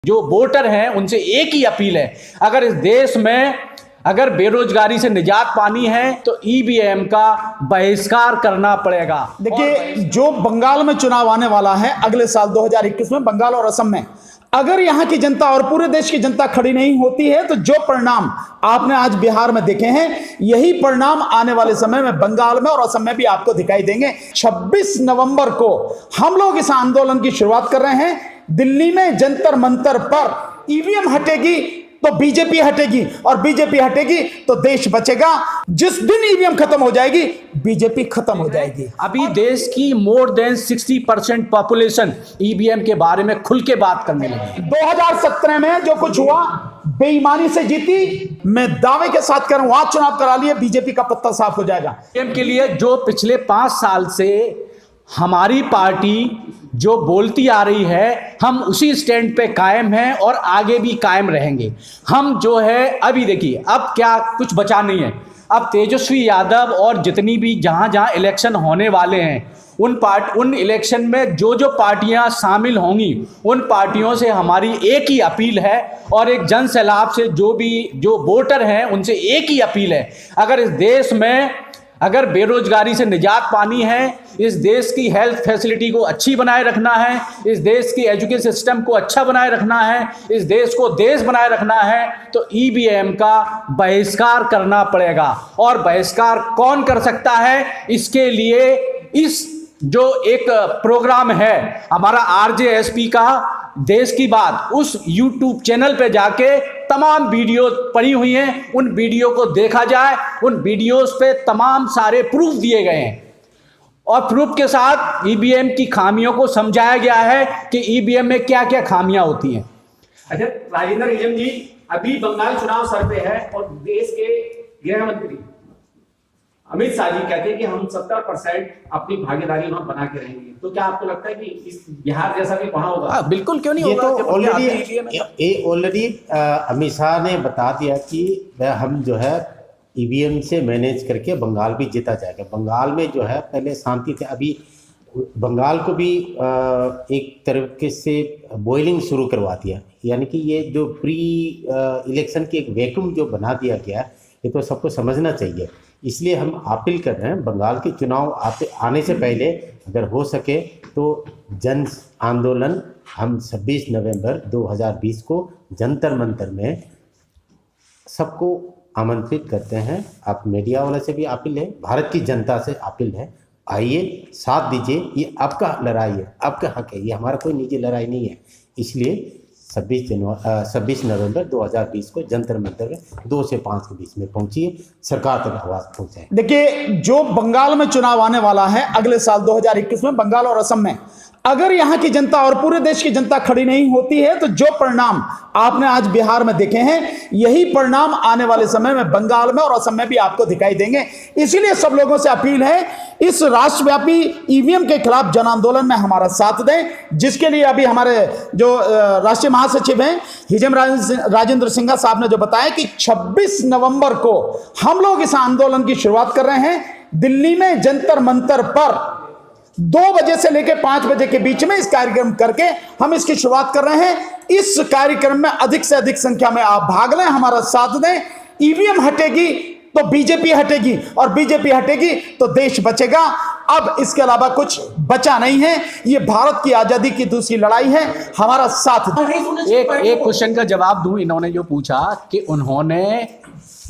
जो वोटर हैं उनसे एक ही अपील है, अगर इस देश में अगर बेरोजगारी से निजात पानी है तो ईवीएम का बहिष्कार करना पड़ेगा। देखिए, जो बंगाल में चुनाव आने वाला है अगले साल 2021 में, बंगाल और असम में, अगर यहां की जनता और पूरे देश की जनता खड़ी नहीं होती है तो जो परिणाम आपने आज बिहार में देखे हैं, यही परिणाम आने वाले समय में बंगाल में और असम में भी आपको दिखाई देंगे। 26 नवंबर को हम लोग इस आंदोलन की शुरुआत कर रहे हैं। दिल्ली में जंतर मंतर पर ईवीएम हटेगी तो बीजेपी हटेगी और बीजेपी हटेगी तो देश बचेगा। जिस दिन ईवीएम खत्म हो जाएगी, बीजेपी खत्म हो जाएगी। अभी देश की मोर देन 60% पॉपुलेशन ईवीएम के बारे में खुल के बात करने लगी। 2017 में जो कुछ हुआ बेईमानी से जीती, मैं दावे के साथ कह रहा हूं, आज चुनाव करा लिए, बीजेपी का पत्ता साफ हो जाएगा। ईवीएम के लिए जो पिछले 5 साल से हमारी पार्टी जो बोलती आ रही है, हम उसी स्टैंड पे कायम हैं और आगे भी कायम रहेंगे। हम जो है अभी देखिए, अब क्या कुछ बचा नहीं है। अब तेजस्वी यादव और जितनी भी जहां इलेक्शन होने वाले हैं, उन इलेक्शन में जो पार्टियां शामिल होंगी, उन पार्टियों से हमारी एक ही अपील है और एक जन सैलाब से जो वोटर हैं उनसे एक ही अपील है, अगर इस देश में अगर बेरोजगारी से निजात पानी है, इस देश की हेल्थ फैसिलिटी को अच्छी बनाए रखना है, इस देश की एजुकेशन सिस्टम को अच्छा बनाए रखना है, इस देश को देश बनाए रखना है, तो ईवीएम का बहिष्कार करना पड़ेगा। और बहिष्कार कौन कर सकता है? इसके लिए इस जो एक प्रोग्राम है हमारा आरजेएसपी का देश की बात, उस यूट्यूब चैनल पे जाके तमाम वीडियो पड़ी हुई हैं, उन वीडियो को देखा जाए। उन वीडियोस पे तमाम सारे प्रूफ दिए गए हैं और प्रूफ के साथ ईवीएम की खामियों को समझाया गया है कि ईवीएम में क्या क्या खामियां होती हैं। अच्छा, राजेंद्र हिजम जी, अभी बंगाल चुनाव सर पे है और देश के गृह मंत्री अमित शाह जी कहते हैं कि हम 70% अपनी भागीदारी वहां बना के रहेंगे, तो क्या आपको लगता है कि इस बिहार जैसा भी वहां होगा? बिल्कुल, क्यों नहीं ये होगा? तो ऑलरेडी अमित शाह ने बता दिया कि हम जो है ईवीएम से मैनेज करके बंगाल भी जीता जाएगा। बंगाल में जो है पहले शांति थे, अभी बंगाल को भी एक तरीके से बॉइलिंग शुरू करवा दिया। यानी कि ये जो प्री इलेक्शन की एक वैक्यूम जो बना दिया गया, ये तो सबको समझना चाहिए। इसलिए हम अपील कर रहे हैं, बंगाल के चुनाव आने से पहले अगर हो सके तो जन आंदोलन हम 26 नवंबर 2020 को जंतर मंतर में सबको आमंत्रित करते हैं। आप मीडिया वाले से भी अपील है, भारत की जनता से अपील है, आइए साथ दीजिए। ये आपका लड़ाई है, आपका हक है, ये हमारा कोई निजी लड़ाई नहीं है। इसलिए 26 नवंबर 2020 को जंतर मंतर में 2 से 5 के बीच में पहुंचिए, सरकार तक आवाज पहुंचाए। देखिए, जो बंगाल में चुनाव आने वाला है अगले साल 2021 में, बंगाल और असम में, अगर यहां की जनता और पूरे देश की जनता खड़ी नहीं होती है तो जो परिणाम आपने आज बिहार में देखे हैं, यही परिणाम आने वाले समय में बंगाल में और असम में भी आपको दिखाई देंगे। इसीलिए सब लोगों से अपील है, इस राष्ट्रव्यापी ईवीएम के खिलाफ जन आंदोलन में हमारा साथ दें, जिसके लिए अभी हमारे जो राष्ट्रीय महासचिव हैं हिजम राजेंद्र सिंघा साहब ने जो बताया कि 26 नवंबर को हम लोग इस आंदोलन की शुरुआत कर रहे हैं। दिल्ली में जंतर मंतर पर 2 बजे से लेकर 5 बजे के बीच में इस कार्यक्रम करके हम इसकी शुरुआत कर रहे हैं। इस कार्यक्रम में अधिक से अधिक संख्या में आप भाग लें, हमारा साथ दें। ईवीएम हटेगी तो बीजेपी हटेगी और बीजेपी हटेगी तो देश बचेगा। अब इसके अलावा कुछ बचा नहीं है। ये भारत की आजादी की दूसरी लड़ाई है, हमारा साथ दें। एक क्वेश्चन का जवाब दूं। इन्होंने जो पूछा कि उन्होंने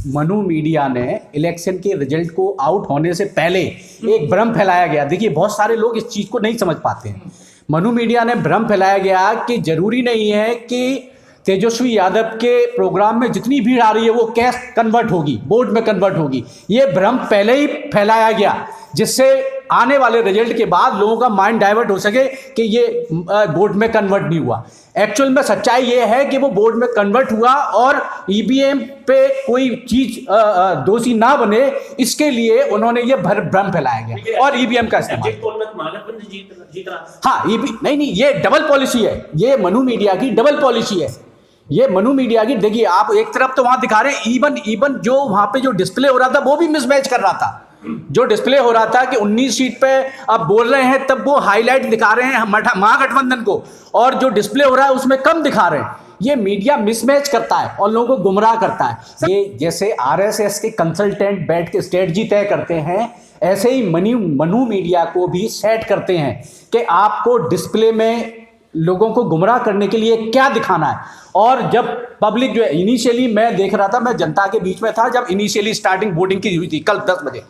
मनु मीडिया ने इलेक्शन के रिजल्ट को आउट होने से पहले एक भ्रम फैलाया गया। देखिए, बहुत सारे लोग इस चीज को नहीं समझ पाते हैं। मनु मीडिया ने भ्रम फैलाया गया कि जरूरी नहीं है कि तेजस्वी यादव के प्रोग्राम में जितनी भीड़ आ रही है वो कैश कन्वर्ट होगी, वोट में कन्वर्ट होगी। ये भ्रम पहले ही फैलाया गया, जिससे आने वाले रिजल्ट के बाद लोगों का माइंड डाइवर्ट हो सके कि ये वोट में कन्वर्ट नहीं हुआ। एक्चुअल में सच्चाई ये है कि वो वोट में कन्वर्ट हुआ और ईवीएम पे कोई चीज दोषी ना बने, इसके लिए उन्होंने ये भ्रम फैलाया गया और ईवीएम का इस्तेमाल। हाँ, नहीं, ये डबल पॉलिसी है। ये मनु मीडिया की डबल पॉलिसी है। ये मनु मीडिया की, देखिए आप एक तरफ तो वहां दिखा रहे हैं, इवन जो वहां पे जो डिस्प्ले हो रहा था वो भी मिसमैच कर रहा था। जो डिस्प्ले हो रहा था कि 19 सीट पे आप बोल रहे हैं, तब वो हाईलाइट दिखा रहे हैं महागठबंधन को, और जो डिस्प्ले हो रहा है उसमें कम दिखा रहे हैं। ये मीडिया मिसमैच करता है और लोगों को गुमराह करता है। ये जैसे आरएसएस के कंसल्टेंट बैठ के स्ट्रेटजी तय करते हैं, ऐसे ही मनु मीडिया को भी सेट करते हैं कि आपको डिस्प्ले में लोगों को गुमराह करने के लिए क्या दिखाना है। और जब पब्लिक जो है, इनिशियली मैं देख रहा था, मैं जनता के बीच में था जब इनिशियली स्टार्टिंग वोटिंग की हुई थी कल 10 बजे,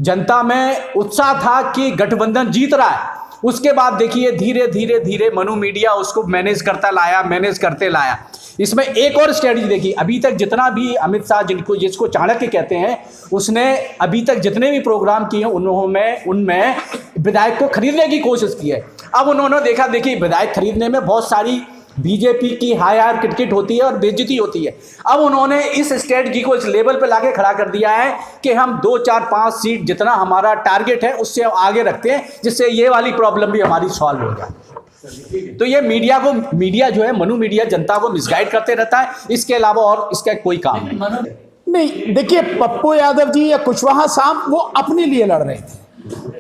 जनता में उत्साह था कि गठबंधन जीत रहा है। उसके बाद देखिए धीरे धीरे धीरे मनु मीडिया उसको मैनेज करते लाया। इसमें एक और स्ट्रेटजी देखी, अभी तक जितना भी अमित शाह जिसको चाणक्य कहते हैं, उसने अभी तक जितने भी प्रोग्राम किए उनमें विधायक को खरीदने की कोशिश की है। अब उन्होंने देखा, देखिए विधायक खरीदने में बहुत सारी बीजेपी की हायर किटकिट होती है और बेइज्जती होती है। अब उन्होंने इस स्ट्रेटजी को इस लेवल पे लाके खड़ा कर दिया है कि हम 2, 4, 5 सीट जितना हमारा टारगेट है उससे आगे रखते हैं, जिससे ये वाली प्रॉब्लम भी हमारी सॉल्व हो जाए। तो ये मीडिया जो है, मनु मीडिया जनता को मिसगाइड करते रहता है, इसके अलावा और इसका कोई काम नहीं। देखिए, पप्पू यादव जी या कुशवाहा साहब वो अपने लिए लड़ रहे थे,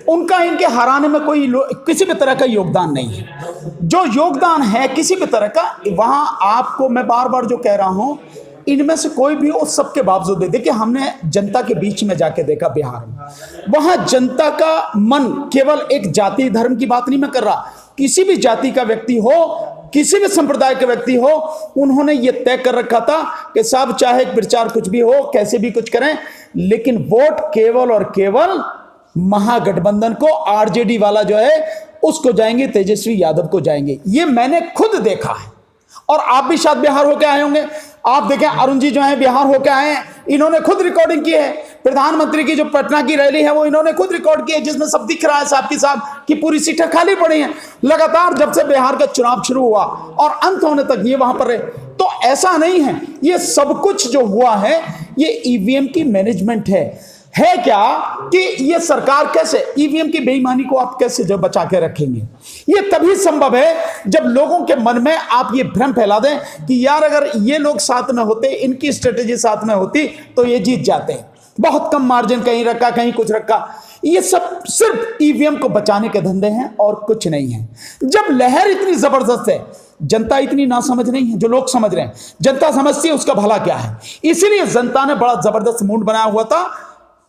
उनका इनके हराने में कोई किसी भी तरह का योगदान नहीं है। जो योगदान है किसी भी तरह का, वहां आपको मैं बार बार जो कह रहा हूं, इनमें से कोई भी हो, सबके बावजूद देखिए, हमने जनता के बीच में जाके देखा बिहार में, वहां जनता का मन केवल एक जाति धर्म की बात नहीं मैं कर रहा, किसी भी जाति का व्यक्ति हो, किसी भी संप्रदाय का व्यक्ति हो, उन्होंने ये तय कर रखा था कि साहब चाहे प्रचार कुछ भी हो, कैसे भी कुछ करें, लेकिन वोट केवल और केवल महागठबंधन को, आरजेडी वाला जो है उसको जाएंगे, तेजस्वी यादव को जाएंगे। ये मैंने खुद देखा है, और आप भी शायद बिहार होके आए होंगे। आप देखें, अरुण जी जो है बिहार होके आए हैं, इन्होंने खुद रिकॉर्डिंग की है। प्रधानमंत्री की जो पटना की रैली है वो इन्होंने खुद रिकॉर्ड की है, जिसमें सब दिख रहा है साहब की पूरी सीटें खाली पड़ी हैं। लगातार जब से बिहार का चुनाव शुरू हुआ और अंत होने तक ये वहां पर रहे। तो ऐसा नहीं है, ये सब कुछ जो हुआ है ये ईवीएम की मैनेजमेंट है क्या कि ये सरकार कैसे ईवीएम की बेईमानी को आप कैसे जो बचा के रखेंगे? ये तभी संभव है जब लोगों के मन में आप ये भ्रम फैला दें कि यार अगर ये लोग साथ में होते, इनकी स्ट्रेटेजी साथ में होती तो ये जीत जाते हैं। बहुत कम मार्जिन, कहीं रखा कहीं कुछ रखा, ये सब सिर्फ ईवीएम को बचाने के धंधे हैं और कुछ नहीं है। जब लहर इतनी जबरदस्त है, जनता इतनी ना समझ नहीं है, जो लोग समझ रहे हैं, जनता समझती है उसका भला क्या है। इसीलिए जनता ने बड़ा जबरदस्त मूड बनाया हुआ था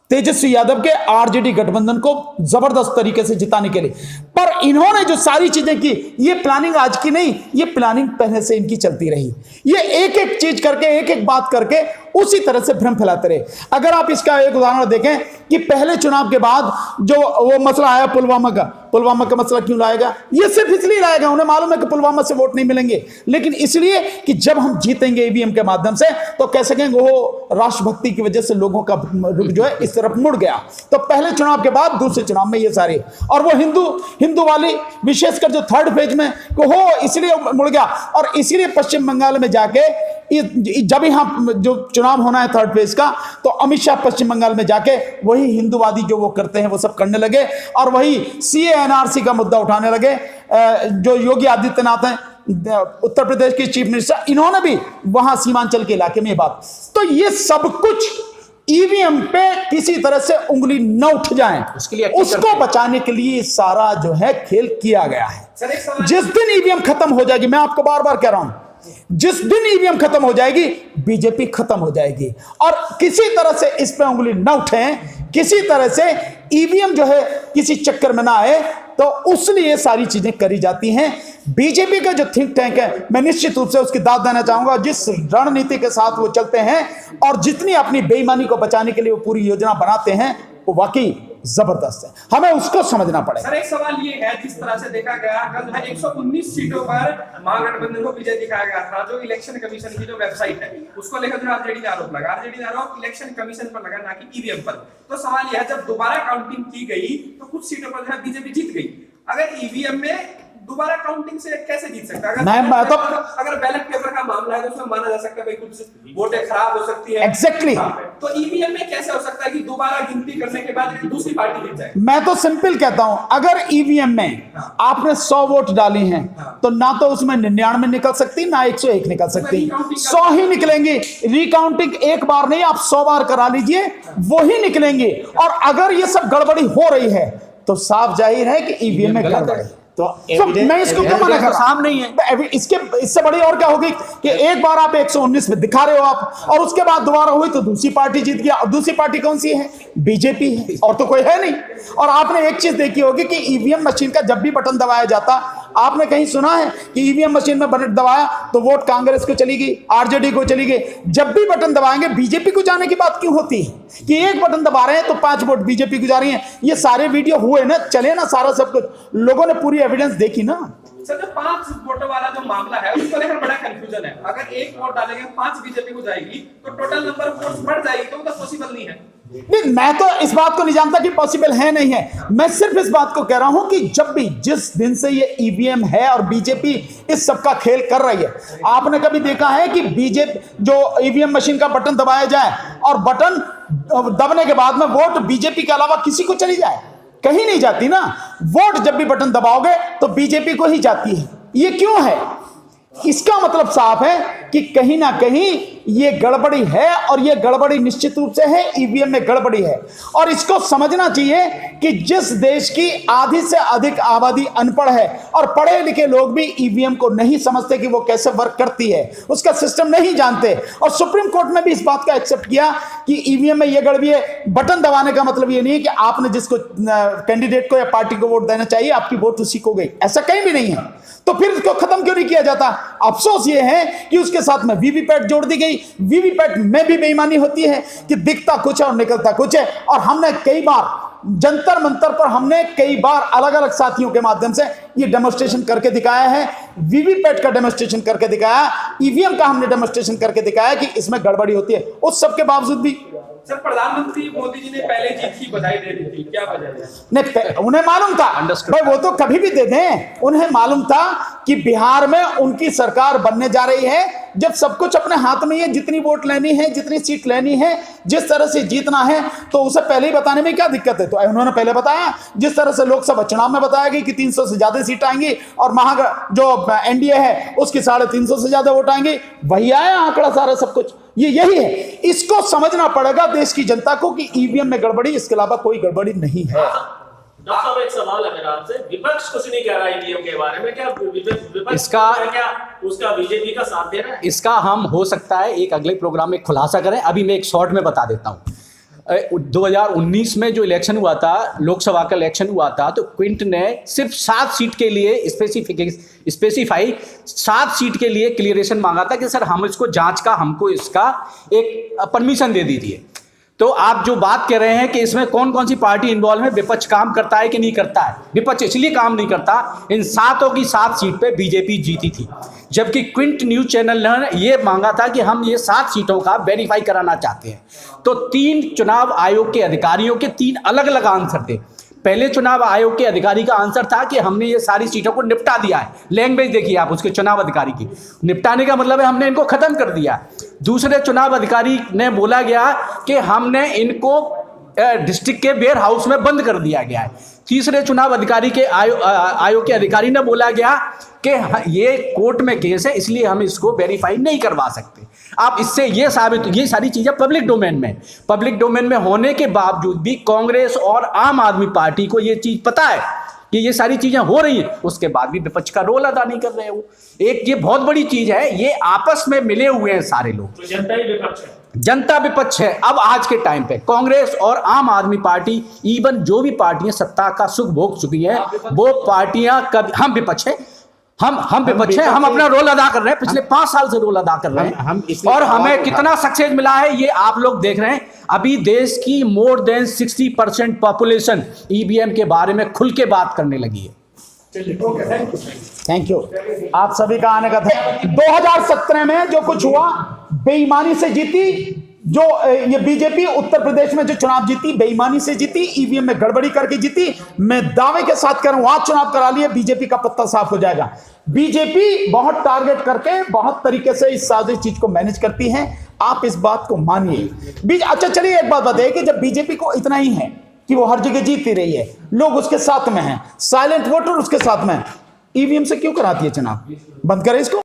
तेजस्वी यादव के आरजेडी गठबंधन को जबरदस्त तरीके से जिताने के लिए। पर इन्होंने जो सारी चीजें की, ये प्लानिंग आज की नहीं, ये प्लानिंग पहले से इनकी चलती रही। ये एक एक चीज करके, एक एक बात करके उसी तरह से भ्रम फैलाते रहे। अगर आप इसका एक उदाहरण देखें कि पहले चुनाव के बाद जो वो मसला आया पुलवामा का मसला क्यों लाएगा? ये सिर्फ इसलिए लाएगा, उन्हें मालूम है कि पुलवामा से वोट नहीं मिलेंगे, लेकिन इसलिए कि जब हम जीतेंगे ईवीएम के माध्यम से तो कह सकेंगे वो राष्ट्रभक्ति की वजह से लोगों का रुख जो है इस तरफ मुड़ गया। तो पहले चुनाव के बाद दूसरे चुनाव में ये सारे, और वो हिंदू वाली विशेषकर जो थर्ड फेज में हो, इसलिए मुड़ गया। और इसलिए पश्चिम बंगाल में जाके जब यहाँ जो चुनाव होना है थर्ड फेज का, तो अमित शाह पश्चिम बंगाल में जाके वही हिंदूवादी जो वो करते हैं वो सब करने लगे, और वही सीए एनआरसी का मुद्दा उठाने लगे। जो योगी आदित्यनाथ हैं उत्तर प्रदेश के चीफ मिनिस्टर, इन्होंने भी वहां सीमांचल के इलाके में ये बात। तो ये सब कुछ ईवीएम पे किसी तरह से उंगली न उठ जाए उसको बचाने के लिए सारा जो है खेल किया गया है। जिस दिन ईवीएम खत्म हो जाएगी, मैं आपको बार बार कह रहा हूं, जिस दिन ईवीएम खत्म हो जाएगी बीजेपी खत्म हो जाएगी। और किसी तरह से इस पे उंगली न उठे, किसी तरह से ईवीएम जो है किसी चक्कर में ना आए, तो उसलिए सारी चीजें करी जाती हैं। बीजेपी का जो थिंक टैंक है, मैं निश्चित रूप से उसकी दाद देना चाहूंगा। जिस रणनीति के साथ वो चलते हैं और जितनी अपनी बेईमानी को बचाने के लिए वो पूरी योजना बनाते हैं, वो वाकई जबरदस्त है। हमें उसको समझना पड़ेगा। सर, एक सवाल ये है, जिस तरह से देखा गया कल 119 सीटों पर महागठबंधन को विजय दिखाया गया था, जो इलेक्शन कमीशन की जो वेबसाइट है उसको लेकर जो आरजेडी ने आरोप लगा, आरजेडी ने आरोप इलेक्शन कमीशन पर लगा, ना कि ईवीएम पर। तो सवाल यह है, जब दोबारा काउंटिंग की गई तो कुछ सीटों पर जो बीजेपी जीत गई, अगर ईवीएम में दोबारा काउंटिंग से कैसे जीत सकता है? अगर बैलेट पेपर का मामला मामला है तो उसमें माना जा सकता है भाई कुछ वोटें खराब हो सकती है। Exactly. तो ईवीएम में कैसे हो सकता है कि दोबारा गिनती करने के बाद दूसरी पार्टी जीत जाए? मैं तो सिंपल कहता हूं, अगर ईवीएम में आपने 100 वोट डाली हैं तो ना तो उसमें 99 निकल सकती, ना 101 निकल सकती, 100 ही निकलेंगे। रिकाउंटिंग एक बार नहीं, आप 100 बार करा लीजिए, वो ही निकलेंगे। और अगर ये सब गड़बड़ी हो रही है तो साफ जाहिर है कि ईवीएम में गड़बड़ी है। तो मैं इसको क्यों मना कर रहा हूं? नहीं है इसके इससे बड़ी और क्या होगी कि एक बार आप 119 में दिखा रहे हो आप, और उसके बाद दोबारा हुई तो दूसरी पार्टी जीत गया। और दूसरी पार्टी कौन सी है? बीजेपी है, और तो कोई है नहीं। और आपने एक चीज देखी होगी कि ईवीएम मशीन का जब भी बटन दबाया जाता, आपने कहीं सुना है कि ईवीएम मशीन में बटन दबाया तो वोट कांग्रेस को चली गई, आरजेडी को चली गई? जब भी बटन दबाएंगे बीजेपी को जाने की बात क्यों होती है कि एक बटन दबा रहे हैं तो 5 वोट बीजेपी को जा रही हैं? ये सारे वीडियो हुए ना, चले ना, सारा सब कुछ लोगों ने पूरी एविडेंस देखी ना। सर, जो 5 वोटों वाला जो मामला है उसको लेकर बड़ा कंफ्यूजन है। अगर 1 वोट डालेंगे 5 बीजेपी को जाएगी तो टोटल नंबर ऑफ वोट्स बढ़ जाएगी, तो वो तो पॉसिबल नहीं है। नहीं, मैं तो इस बात को नहीं जानता कि पॉसिबल है नहीं है। मैं सिर्फ इस बात को कह रहा हूं कि जब भी जिस दिन से ये ईवीएम है और बीजेपी इस सब का खेल कर रही है, आपने कभी देखा है कि बीजेपी जो ईवीएम मशीन का बटन दबाया जाए और बटन दबने के बाद में वोट बीजेपी के अलावा किसी को चली जाए? कहीं नहीं जाती ना। वोट जब भी बटन दबाओगे तो बीजेपी को ही जाती है। ये क्यों है? इसका मतलब साफ है कि कहीं ना कहीं ये गड़बड़ी है, और ये गड़बड़ी निश्चित रूप से है, ईवीएम में गड़बड़ी है। और इसको समझना चाहिए कि जिस देश की आधी से अधिक आबादी अनपढ़ है और पढ़े लिखे लोग भी ईवीएम को नहीं समझते कि वो कैसे वर्क करती है, उसका सिस्टम नहीं जानते, और सुप्रीम कोर्ट ने भी इस बात का एक्सेप्ट किया कि ईवीएम में ये गड़बड़ी है। बटन दबाने का मतलब ये नहीं है कि आपने जिसको कैंडिडेट को या पार्टी को वोट देना चाहिए आपकी वोट उसी को गई, ऐसा कहीं भी नहीं है। तो फिर इसको खत्म क्यों नहीं किया जाता? अफसोस ये है कि उसके साथ में वीवीपैट जोड़ दी गई। वीवीपैट में भी बेईमानी होती है कि दिखता कुछ है और निकलता कुछ है। और हमने कई बार जंतर मंतर पर हमने कई बार अलग अलग साथियों के माध्यम से ये डेमोन्स्ट्रेशन करके दिखाया है। वीवीपैट का डेमोन्स्ट्रेशन करके दिखाया, ईवीएम का हमने डेमोन्स्ट्रेशन करके दिखाया कि इसमें गड़बड़ी होती है। उस सब के बावजूद भी सर, प्रधानमंत्री मोदी जी ने पहले जीत की बधाई दे दी थी, क्या वजह है? नहीं, उन्हें मालूम था भाई, वो तो कभी भी दे दें। उन्हें मालूम था कि बिहार में उनकी सरकार बनने जा रही है जब सब कुछ अपने हाथ में है, जितनी वोट लेनी है, जितनी सीट लेनी है, जिस तरह से जीतना है, तो उसे पहले ही बताने में क्या दिक्कत है? तो उन्होंने पहले बताया, जिस तरह से लोकसभा चुनाव में बताया गया कि 300 से ज्यादा सीट आएंगी और जो एनडीए है उसकी 350 से ज्यादा वोट आएंगे, वही आया आंकड़ा सारा सब कुछ। ये यही है, इसको समझना पड़ेगा देश की जनता को कि ईवीएम में गड़बड़ी, इसके अलावा कोई गड़बड़ी नहीं है। डॉक्टर साहब, एक सवाल है मेरा आपसे। विपक्ष कुछ नहीं कह रहा ईवीएम के बारे में, क्या विपक्ष इसका- क्या उसका बीजेपी का साथ दे रहा है? इसका हम हो सकता है एक अगले प्रोग्राम में खुलासा करें। अभी मैं एक शॉर्ट में बता देता हूँ। 2019 में जो इलेक्शन हुआ था, लोकसभा का इलेक्शन हुआ था, तो क्विंट ने सिर्फ 7 सीट के लिए स्पेसिफाई 7 सीट के लिए क्लियरेशन मांगा था कि सर हम इसको जांच का, हमको इसका एक परमिशन दे दीजिए। तो आप जो बात कह रहे हैं कि इसमें कौन कौन सी पार्टी इन्वॉल्व है, विपक्ष काम करता है कि नहीं करता है? विपक्ष इसलिए काम नहीं करता, इन 7 की 7 सीट पे बीजेपी जीती थी, जबकि क्विंट न्यूज चैनल ने ये मांगा था कि हम ये 7 सीटों का वेरीफाई कराना चाहते हैं। तो 3 चुनाव आयोग के अधिकारियों के 3 अलग अलग आंसर थे। पहले चुनाव आयोग के अधिकारी का आंसर था कि हमने ये सारी सीटों को निपटा दिया है। लैंग्वेज देखिए आप उसके चुनाव अधिकारी की, निपटाने का मतलब है हमने इनको खत्म कर दिया। दूसरे चुनाव अधिकारी ने बोला गया कि हमने इनको डिस्ट्रिक्ट के वेयर हाउस में बंद कर दिया गया है। तीसरे चुनाव अधिकारी के आयोग के अधिकारी ने बोला गया कि ये कोर्ट में केस है, इसलिए हम इसको वेरीफाई नहीं करवा सकते। आप इससे ये साबित, ये सारी चीजें पब्लिक डोमेन में होने के बावजूद भी कांग्रेस और आम आदमी पार्टी को ये चीज पता है कि ये सारी चीजें हो रही हैं, उसके बाद भी विपक्ष का रोल अदा नहीं कर रहे हो। एक ये बहुत बड़ी चीज है, ये आपस में मिले हुए हैं सारे लोग। तो जनता ही विपक्ष है, जनता विपक्ष है। अब आज के टाइम पे कांग्रेस और आम आदमी पार्टी, इवन जो भी पार्टियां सत्ता का सुख भोग चुकी हैं, वो पार्टियां कभी, हम विपक्ष है, हम विपक्ष हैं, हम अपना रोल अदा कर रहे हैं, पिछले 5 साल से रोल अदा कर रहे हैं, और हमें कितना सक्सेस मिला है ये आप लोग देख रहे हैं। अभी देश की मोर देन 60% पॉपुलेशन ईवीएम के बारे में खुल के बात करने लगी है। थैंक यू आप सभी का आने का था। 2017 में जो कुछ हुआ बेईमानी से जीती जो ये बीजेपी उत्तर प्रदेश में जो चुनाव जीती, बेईमानी से जीती, ईवीएम में गड़बड़ी करके जीती। मैं दावे के साथ कह रहा हूं, आज चुनाव करा लिए, बीजेपी का पत्ता साफ हो जाएगा। बीजेपी बहुत टारगेट करके, बहुत तरीके से इस सारी चीज को मैनेज करती है, आप इस बात को मानिए। अच्छा चलिए एक बात बताइए कि जब बीजेपी को इतना ही है कि वो हर जगह जीतती रही है, लोग उसके साथ में हैं, साइलेंट वोटर उसके साथ में, ईवीएम से क्यों कराती है चुनाव? बंद करें इसको।